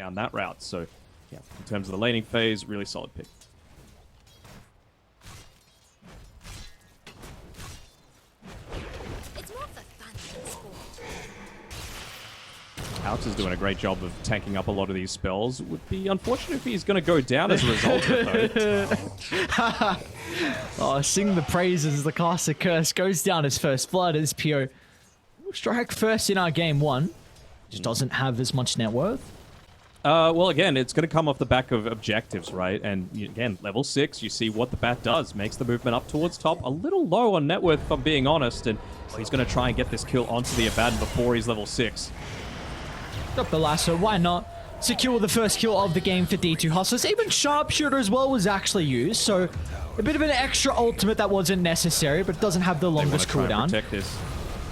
down that route. So, yeah, in terms of the laning phase, really solid pick. Alex is doing a great job of tanking up a lot of these spells. Would be unfortunate if he's going to go down as a result of it, Oh, sing the praises. The classic curse goes down as first blood as PO will strike first in our game one. Just doesn't have as much net worth. Well, again, it's going to come off the back of objectives, right? And again, level 6, you see what the bat does. Makes the movement up towards top. A little low on net worth, if I'm being honest. And he's going to try and get this kill onto the Abaddon before he's level 6. Drop the lasso, why not? Secure the first kill of the game for D2 Hustlers. Even Sharpshooter as well was actually used, so a bit of an extra ultimate that wasn't necessary, but doesn't have the longest cooldown. Protect this.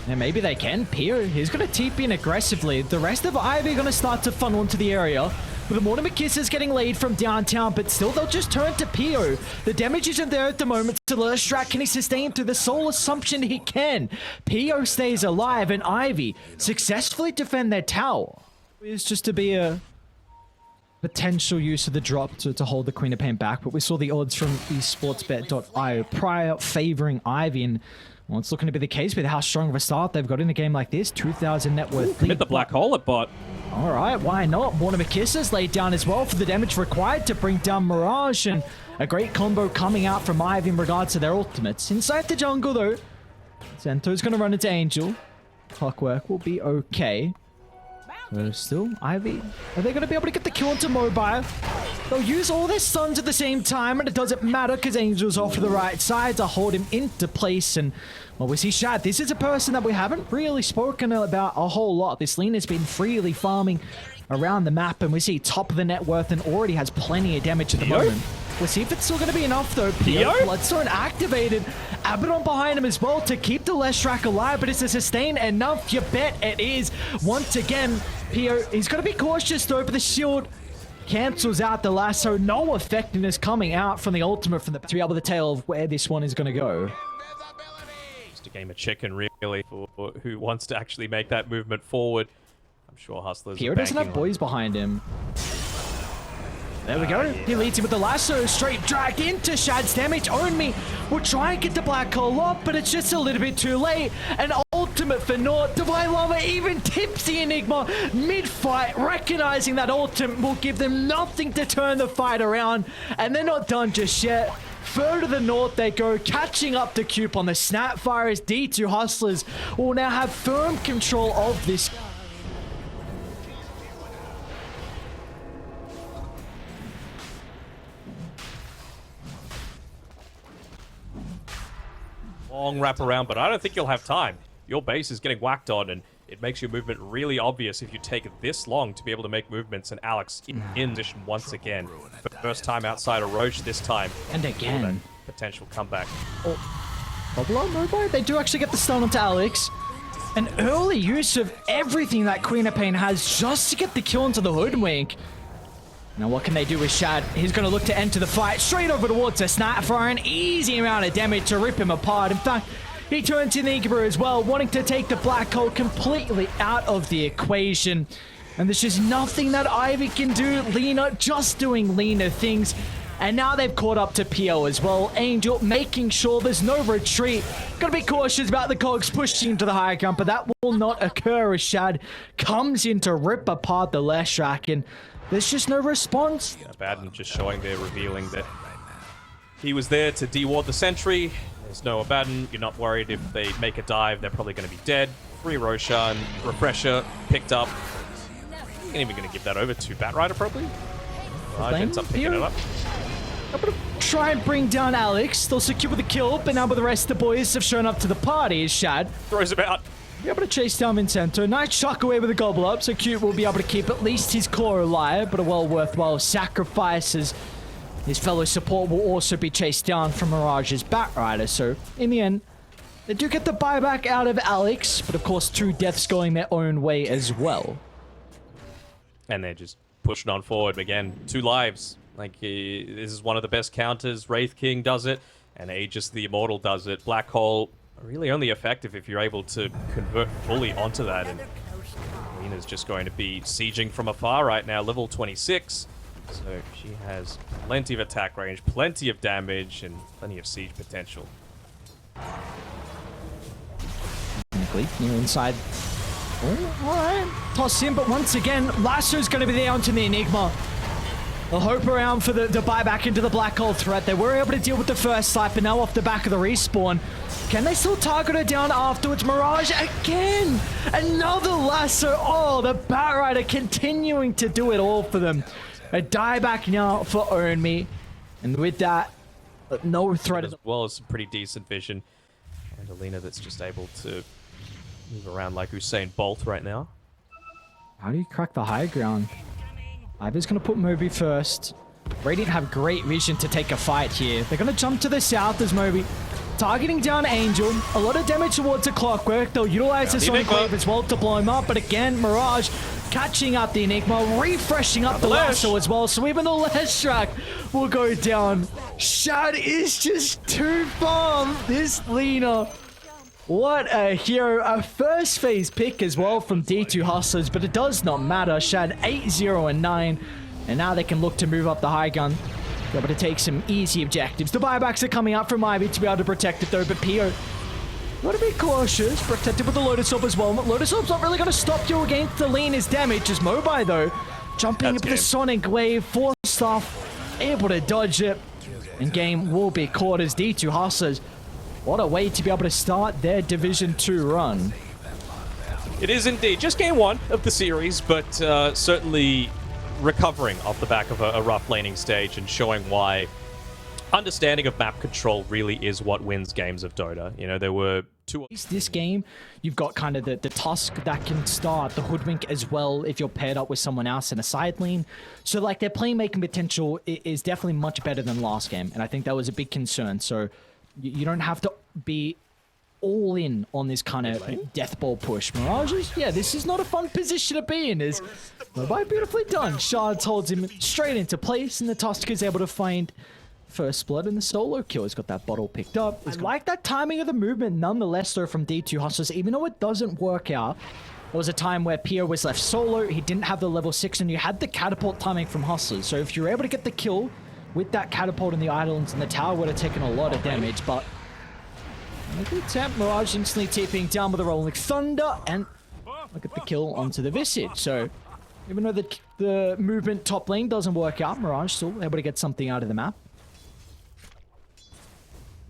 And maybe they can. Pio, he's going to TP in aggressively. The rest of Ivy are going to start to funnel into the area. With the Mortimer Kisses getting laid from downtown, but still they'll just turn to Pio. The damage isn't there at the moment. So Lurstrat, can he sustain through the sole assumption he can? Pio stays alive, and Ivy successfully defend their tower. It's just to be a potential use of the drop to hold the Queen of Pain back, but we saw the odds from esportsbet.io prior favoring Ivy, and well, it's looking to be the case with how strong of a start they've got in a game like this. 2,000 net worth. Hit the black hole at bot. All right, why not? Mortimer Kisses laid down as well for the damage required to bring down Mirage, and a great combo coming out from Ivy in regards to their ultimates. Inside the jungle, though, Zento's going to run into Angel. Clockwork will be okay. Still, Ivy, are they going to be able to get the kill onto Mobile? They'll use all their stuns at the same time, and it doesn't matter because Angel's off to the right side to hold him into place. And, well, we see Shad. This is a person that we haven't really spoken about a whole lot. This lane has been freely farming around the map, and we see top of the net worth and already has plenty of damage at the moment. We'll see if it's still going to be enough, though. Pio, Bloodstone activated. Abaddon behind him as well to keep the Leshrac alive, but is it sustain enough? You bet it is. Once again, Pio, he's going to be cautious, though, but the shield cancels out the lasso. No effectiveness coming out from the ultimate from the to be able to tell of where this one is going to go. Just a game of chicken, really, for who wants to actually make that movement forward. I'm sure Hustlers Pio doesn't have boys behind him. There we go. Yeah. He leads him with the lasso, straight dragged into Shad's damage. Own Me will try and get the black hole up, but it's just a little bit too late. An ultimate for naught. Divine Lava even tips the Enigma mid-fight, recognizing that ultimate will give them nothing to turn the fight around, and they're not done just yet. Further to the north they go, catching up to Cube on the Snapfire as D2 Hustlers will now have firm control of this. Long wrap around, but I don't think you'll have time. Your base is getting whacked on, and it makes your movement really obvious if you take this long to be able to make movements. And Alex in position once again. For the first time outside of Roche this time. And again. Potential comeback. Bubble Mobile? They do actually get the stun onto Alex. An early use of everything that Queen of Pain has just to get the kill into the Hoodwink. Now what can they do with Shad? He's going to look to enter the fight straight over towards the Snapfire. An easy amount of damage to rip him apart. In fact, he turns in the Enigma as well, wanting to take the black hole completely out of the equation. And there's just nothing that Ivy can do. Lena just doing Lena things. And now they've caught up to Pio as well. Angel making sure there's no retreat. Gotta be cautious about the cogs pushing into the high ground, but that will not occur as Shad comes in to rip apart the Leshrac, and there's just no response. Yeah, Abaddon just showing there, revealing that he was there to de-ward the sentry. There's no Abaddon. You're not worried if they make a dive, they're probably going to be dead. Free Roshan, Refresher, picked up. Ain't even going to give that over to Batrider, probably. Ends up picking it up. I'm going to try and bring down Alex. They'll secure the kill, but now the rest of the boys have shown up to the party as Shad throws him out. Be able to chase down Vincento. Nice shock away with a gobble up, so Cute will be able to keep at least his core alive, but a well worthwhile sacrifice as his fellow support will also be chased down from Mirage's Batrider. So in the end, they do get the buyback out of Alex, but of course 2 deaths going their own way as well. And they're just pushing on forward again. 2 lives. Like, this is one of the best counters. Wraith King does it, and Aegis the Immortal does it. Black Hole, really only effective if you're able to convert fully onto that. And Lena's just going to be sieging from afar right now, level 26. So she has plenty of attack range, plenty of damage, and plenty of siege potential. Near inside. Oh, alright. Toss in, but once again, Lasso's going to be there onto the Enigma. They'll hope around for the buyback into the black hole threat. They were able to deal with the first snipe, but now off the back of the respawn. Can they still target her down afterwards? Mirage again! Another Lasso! Oh, the Batrider continuing to do it all for them. A dieback now for Own Me. And with that, no threat as well as some pretty decent vision. And Alina that's just able to move around like Usain Bolt right now. How do you crack the high ground? Ivor's going to put Moby first. Radiant have great vision to take a fight here. They're going to jump to the south as Moby. Targeting down Angel. A lot of damage towards the Clockwork. They'll utilize the Sonic Wave as well to blow him up. But again, Mirage catching up the Enigma, refreshing up the Lasso as well. So even the Leshrac will go down. Shad is just too bomb. This Lina. What a hero. A first phase pick as well from D2 Hustlers, but it does not matter. Shad 8-0 and 9. And now they can look to move up the high gun. Be able to take some easy objectives. The buybacks are coming out from Ivy to be able to protect it though, but Pio, gotta be cautious. Protected with the Lotus Orb as well. But Lotus Orb's not really gonna stop you against the Lena's damage. As Mobi though, jumping into the Sonic Wave, force stuff, able to dodge it. And game will be caught as D2 Hustlers. What a way to be able to start their Division 2 run. It is indeed. Just game one of the series, but certainly recovering off the back of a rough laning stage and showing why understanding of map control really is what wins games of Dota. You know, there were two... This game, you've got kind of the Tusk that can start, the Hoodwink as well if you're paired up with someone else in a side lane. So, like, their playmaking potential is definitely much better than last game, and I think that was a big concern. So, you don't have to be all in on this kind of death ball push. Mirage, yeah, this is not a fun position to be in. Is beautifully done. Shards holds him straight into place, and the Tusk is able to find first blood, and the solo kill has got that bottle picked up. I like that timing of the movement nonetheless, though, from D2 Hustlers, even though it doesn't work out. There was a time where Pio was left solo, he didn't have the level 6, and you had the catapult timing from Hustlers. So if you're able to get the kill with that catapult in the islands, and the tower would have taken a lot of damage, but a good attempt. Mirage instantly TPing down with a Rolling Thunder, and look at the kill onto the Visage. So even though the movement top lane doesn't work out, Mirage still able to get something out of the map.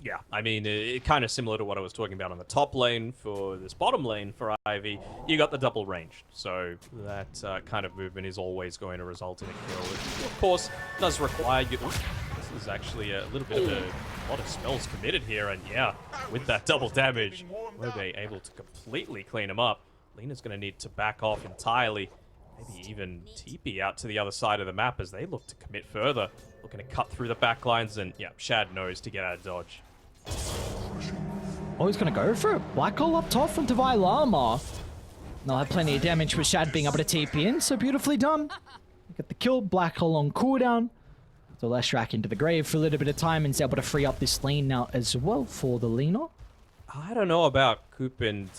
Yeah, I mean, it kind of similar to what I was talking about on the top lane for this bottom lane for Ivy. You got the double range, so that kind of movement is always going to result in a kill. It, of course, does require you... This is actually a little bit of a lot of spells committed here, and yeah, with that double damage, were they able to completely clean him up? Lena's going to need to back off entirely, maybe even TP out to the other side of the map as they look to commit further. Looking to cut through the back lines, and yeah, Shad knows to get out of dodge. Oh, he's going to go for it. Black hole up top from Divine Llama. They'll have plenty of damage with Shad being able to TP in, so beautifully done. Get the kill, Black hole on cooldown. So Leshrac into the grave for a little bit of time and is able to free up this lane now as well for the Lina. I don't know about Coop and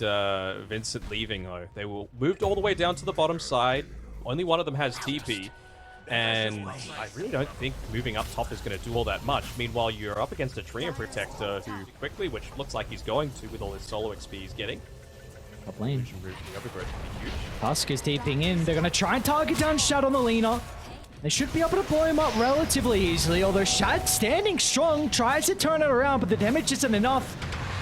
Vincent leaving, though. They will moved all the way down to the bottom side. Only one of them has TP. And I really don't think moving up top is going to do all that much. Meanwhile, you're up against a Treant Protector who quickly, which looks like he's going to with all his solo XP he's getting. Top lane. The overgrowth will be huge. Tusk is TPing in. They're going to try and target down Shad on the Lina. They should be able to blow him up relatively easily, although Shad standing strong, tries to turn it around, but the damage isn't enough.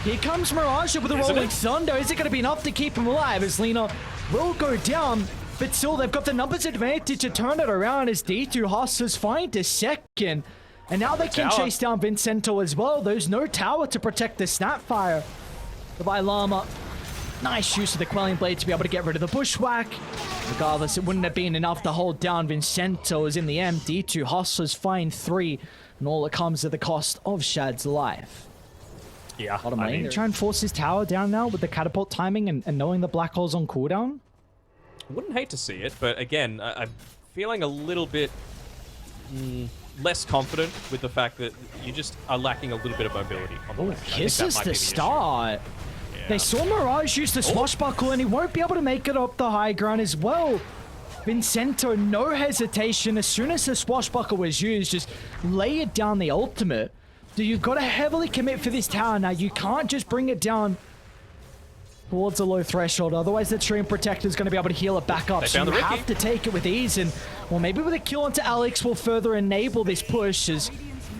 Here comes Mirage with a Rolling Thunder. Is it going to be enough to keep him alive as Lina will go down? But still, they've got the numbers advantage to turn it around as D2 Hustlers find a second. And now they can chase down Vincento as well. There's no tower to protect the Snapfire. The Llama, nice use of the Quelling Blade to be able to get rid of the Bushwhack. Regardless, it wouldn't have been enough to hold down Vincento as in the end, D2 Hustlers find 3. And all it comes at the cost of Shad's life. Yeah, Bottom lane, try and force his tower down now with the catapult timing and knowing the black hole's on cooldown. Wouldn't hate to see it, but again, I'm feeling a little bit less confident with the fact that you just are lacking a little bit of mobility on the left. Kisses to start. They saw Mirage use the swashbuckle, and he won't be able to make it up the high ground as well. Vincento, no hesitation. As soon as the swashbuckle was used, just lay it down the ultimate. You've got to heavily commit for this tower now. You can't just bring it down towards a low threshold. Otherwise, the Stream Protector is going to be able to heal it back up. So you have to take it with ease. And, well, maybe with a kill onto Alex will further enable this push. As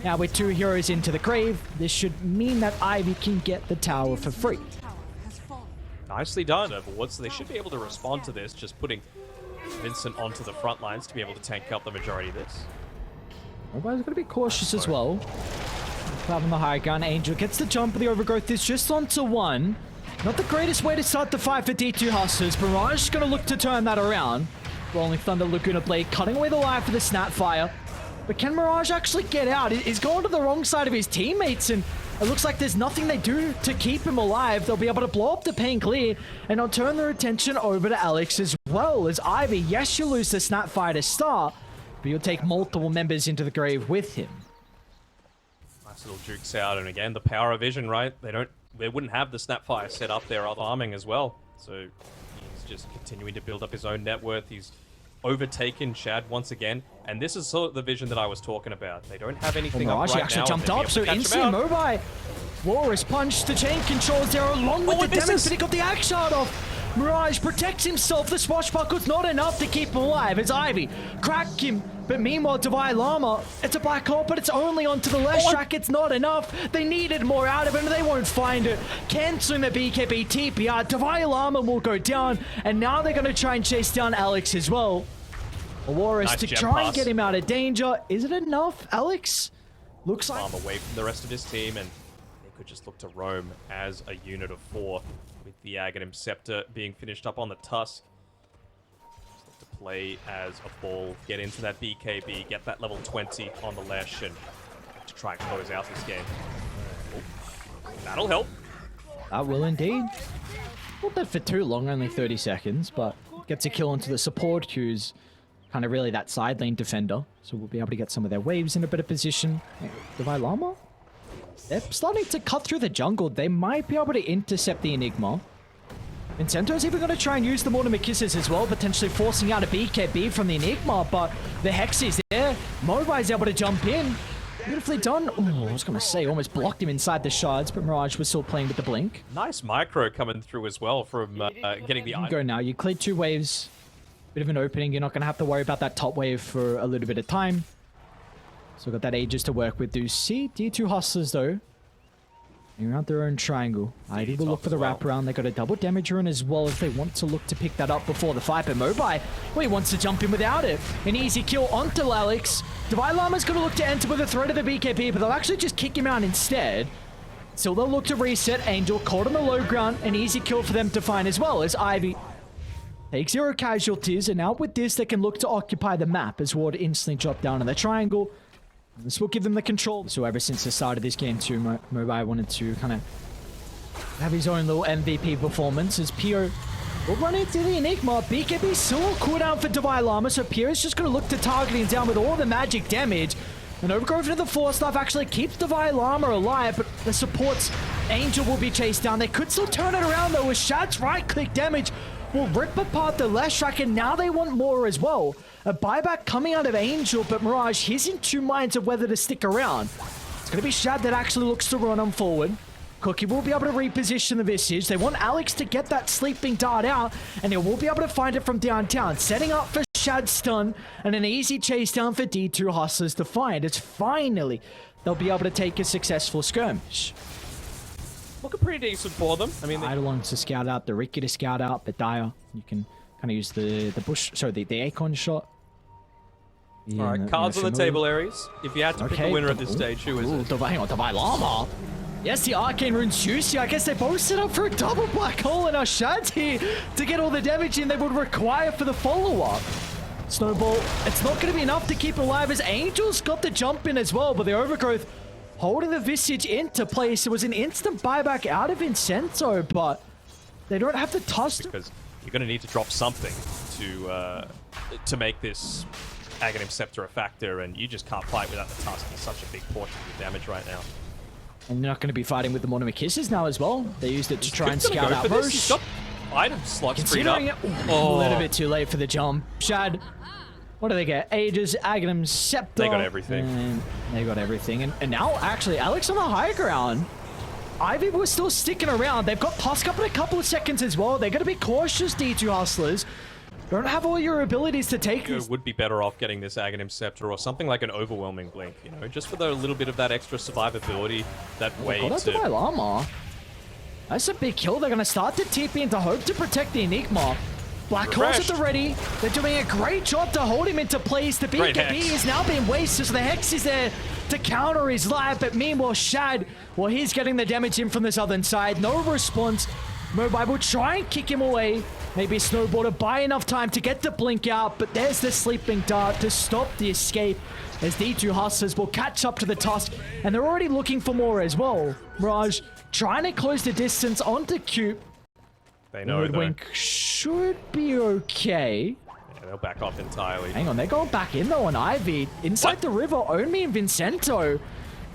now with 2 heroes into the grave, this should mean that Ivy can get the tower for free. Nicely done, Overwatch. So they should be able to respond to this, just putting Vincent onto the front lines to be able to tank up the majority of this. Everybody's going to be cautious as well. Having the high ground, Angel gets the jump, but the Overgrowth is just onto 1. Not the greatest way to start the fight for D2 Hustlers. Mirage is going to look to turn that around. Rolling Thunder, Laguna Blade, cutting away the life for the Snapfire. But can Mirage actually get out? He's going to the wrong side of his teammates, and it looks like there's nothing they do to keep him alive. They'll be able to blow up the pain clear, and they'll turn their attention over to Alex as well. As Ivy, yes, you lose the Snapfire to start, but you'll take multiple members into the grave with him. Nice little jukes out, and again, the power of vision, right? They wouldn't have the Snapfire set up there other farming as well. So he's just continuing to build up his own net worth. He's overtaken Shad once again, and this is sort of the vision that I was talking about. They don't have anything up right actually now. Jumped up, so instantly mobile. Walrus punch, the chain controls there along with the damage, but he got the axe shot off. Mirage protects himself. The swashbuckle's not enough to keep him alive as Ivy crack him. But meanwhile, Divine Llama, it's a black hole, but it's only onto the left track. It's not enough. They needed more out of it, and they won't find it. Canceling the BKB TPR. Divine Llama will go down, and now they're going to try and chase down Alex as well. Walrus nice to try and get him out of danger. Is it enough, Alex? Looks like... away from the rest of his team, and they could just look to roam as a unit of 4 with the Aghanim Scepter being finished up on the Tusk. To play as a ball, get into that BKB, get that level 20 on the Lesh, and to try and close out this game. Oh, that'll help. That will indeed. Not that for too long, only 30 seconds, but gets a kill onto the support, who's kind of really that side lane defender. So we'll be able to get some of their waves in a better position. Divine Llama? They're starting to cut through the jungle. They might be able to intercept the Enigma. Vincento's even going to try and use the Mortimer Kisses as well, potentially forcing out a BKB from the Enigma, but the Hex is there. Mobi's able to jump in. Beautifully done. Oh, I was going to say, almost blocked him inside the shards, but Mirage was still playing with the blink. Nice micro coming through as well from getting the... You can go now. You cleared 2 waves. Bit of an opening. You're not going to have to worry about that top wave for a little bit of time. So got that Aegis to work with. Do you see D2 Hustlers, though? Around their own triangle. Ivy will look for the wraparound. They got a double damage rune as well if they want to look to pick that up before the fight. But Mobi, well, he wants to jump in without it. An easy kill onto Alex. Divine Llama's going to look to enter with a threat of the BKB, but they'll actually just kick him out instead. So they'll look to reset. Angel caught on the low ground. An easy kill for them to find as well as Ivy takes 0 casualties. And now with this, they can look to occupy the map as Ward instantly dropped down in the triangle. This will give them the control. So ever since the start of this game too, Mobi wanted to kind of have his own little MVP performance as Pio will run into the Enigma. BKB still on cooldown for Divine Llama, so Pio is just going to look to target him down with all the magic damage. And Overgrowth into the Force Staff actually keeps Divine Llama alive, but the supports Angel will be chased down. They could still turn it around though, with Shad's right-click damage will rip apart the Lesh track, and now they want more as well. A buyback coming out of Angel, but Mirage, he's in 2 minds of whether to stick around. It's going to be Shad that actually looks to run on forward. Cookie will be able to reposition the Visage. They want Alex to get that sleeping dart out, and he will be able to find it from downtown. Setting up for Shad's stun, and an easy chase down for D2 Hustlers to find. It's finally they'll be able to take a successful skirmish. Looking pretty decent for them. I mean, Eidolon to scout out, the Ricky to scout out, but Dire, you can kind of use the bush, sorry, the Acorn shot. Yeah, all right, cards on the table, Aries. If you had to pick a winner at this stage, who is it? Hang on, Divine Llama. Yes, the Arcane Rune's juicy. I guess they both set up for a double black hole, and our Shad's here to get all the damage in they would require for the follow-up. Snowball, it's not going to be enough to keep alive as Angel's got the jump in as well, but the Overgrowth holding the Visage into place. It was an instant buyback out of Vincenzo, but they don't have the tusk. Because you're going to need to drop something to make this Aghanim Scepter a factor, and you just can't fight without the tusk. It's such a big portion of your damage right now. And they're not going to be fighting with the Mortimer Kisses now as well. They used it to try and Gonna scout go out for this. Roche. He's got item slots freed up. Considering it, a little bit too late for the jump. Shad, what do they get? Aegis, Aghanim, Scepter. They got everything. And they got everything. And now, actually, Alex on the high ground. Ivy was still sticking around. They've got Tusk up in a couple of seconds as well. They're going to be cautious, D2 Hustlers. Don't have all your abilities to take You this. would be better off getting this Aghanim Scepter or something like an Overwhelming Blink, you know, just for the little bit of that extra survivability, that way Got out to my llama. That's a big kill. They're going to start to TP into Hope to protect the Enigma. Black Holes at the ready. They're doing a great job to hold him into place. The BKB is now being wasted, so the Hex is there to counter his life. But meanwhile, Shad, well, he's getting the damage in from the southern side. No response. Mobile will try and kick him away. Maybe Snowball to buy enough time to get the blink out, but there's the sleeping dart to stop the escape as D2 Hustlers will catch up to the Tusk, and they're already looking for more as well. Mirage trying to close the distance onto Cube. They know, Wink should be okay. Yeah, they'll back off entirely. Hang on, they're going back in though on Ivy. Inside the river, Omi and Vincento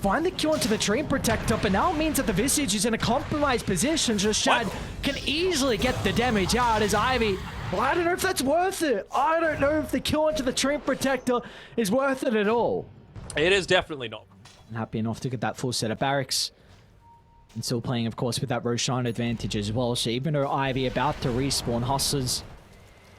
find the kill into the Train Protector, but now it means that the Visage is in a compromised position, so Shad can easily get the damage out as Ivy. Well, I don't know if that's worth it. I don't know if the kill into the Train Protector is worth it at all. It is definitely not. I'm happy enough to get that full set of barracks. And still playing, of course, with that Roshan advantage as well. So even though Ivy about to respawn, Hustlers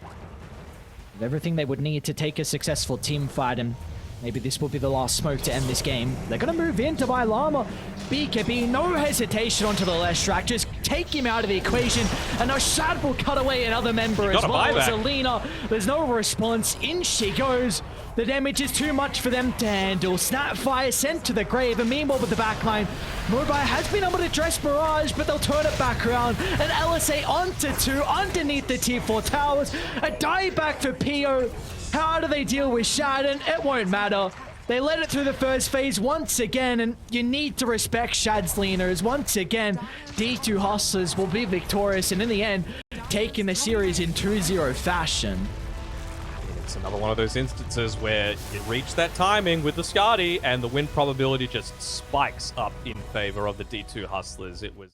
with everything they would need to take a successful team fight, and maybe this will be the last smoke to end this game. They're going to move into by Llama. BKB, no hesitation onto the left track. Just take him out of the equation. And now Shad will cut away another member as well. Zelina, there's no response. In she goes. The damage is too much for them to handle. Snapfire sent to the grave. And meanwhile with the backline, Mobile has been able to dress Mirage, but they'll turn it back around. And LSA onto 2 underneath the T4 towers. A dieback for PO. How do they deal with Shad? And it won't matter. They led it through the first phase once again, and you need to respect Shad's leaners. Once again, D2 Hustlers will be victorious, and in the end, taking the series in 2-0 fashion. It's another one of those instances where you reach that timing with the Skadi, and the win probability just spikes up in favor of the D2 Hustlers. It was...